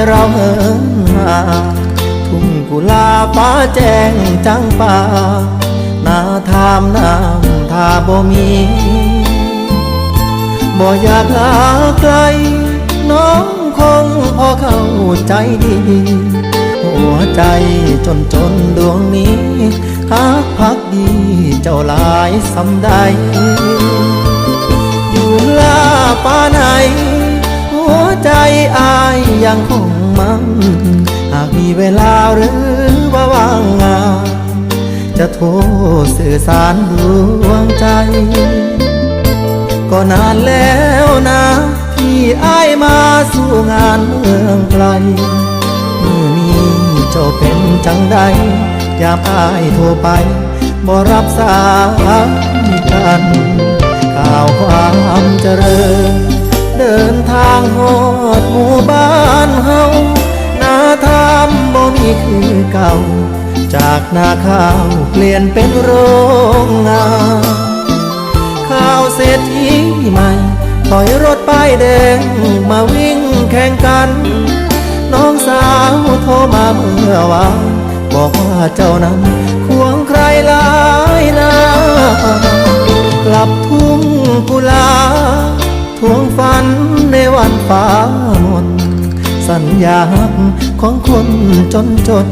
เราเหินห่างทุ่งกุลาฟ้าแจ้งจังป่านาทามน้ำท่าบ่มีบ่อยากลาไกลน้องคงพอเข้าใจดีหัวใจจนดวงนี้ฮักพักดีเจ้าหลายสำใดอยู่ลาป่าไหนหัวใจอายยังคงมันหากมีเวลาหรือว่าว่างงานจะโทรสื่อสารดวงใจก็นานแล้วนะที่อายมาสู่งานเมืองไกลมื้อนี้เจ้าเป็นจังใดยามอายโทรไปบ่รับสายกันข่าวความเจริญเดินทางฮอดหมู่บ้านเฮานาทามบ่มีคือเก่าจากนาข้าวเปลี่ยนเป็นโรงงานข้าวเศรษฐีใหม่ถอยรถป้ายแดงมาวิ่งแข่งกันน้องสาวโทรมาเมื่อวานบอกว่าเจ้านั้นควงใครหลายนากลับทุ่งกุลาทวงฝันในวันฟ้าหมดสัญญาของคนจน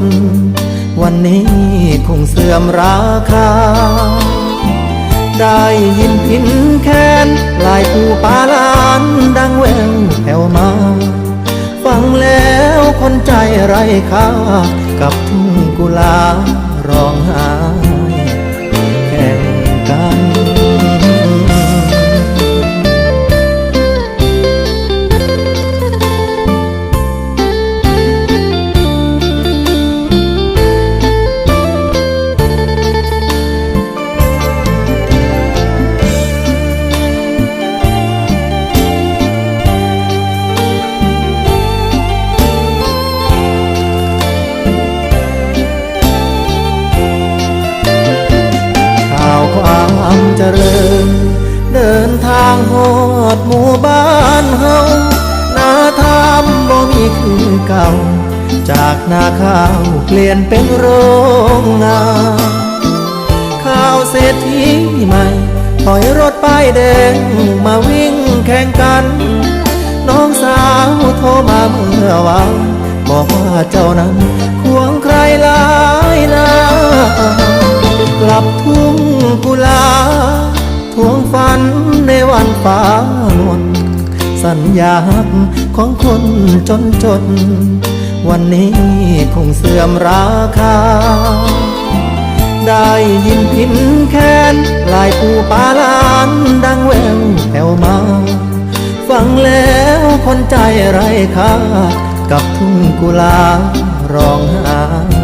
วันนี้คงเสื่อมราคาได้ยินพินแค้นลายผู้ปาลานดังแววแผ่วมาฟังแล้วคนใจไร้ค่ากับทุ่งกุลาร้องไห้แข่งกันความเจริญเดินทางฮอดหมู่บ้านเฮานาทามบ่มีคือเก่าจากนาข้าวเปลี่ยนเป็นโรงงานข้าวเศรษฐีใหม่ถอยรถป้ายแดงมาวิ่งแข่งกันน้องสาวโทรมาเมื่อวานบอกว่าเจ้านั้นควงใครหลายนากลับทุ่งกุลาทวงฝันในวันฟ้าหมดสัญญาของคนจนวันนี้คงเสื่อมราคาได้ยินพินแค้นลายผู้ปาลานดังแววแผ่วมาฟังแล้วคนใจไร้ค่ากับทุ่งกุลาร้องไห้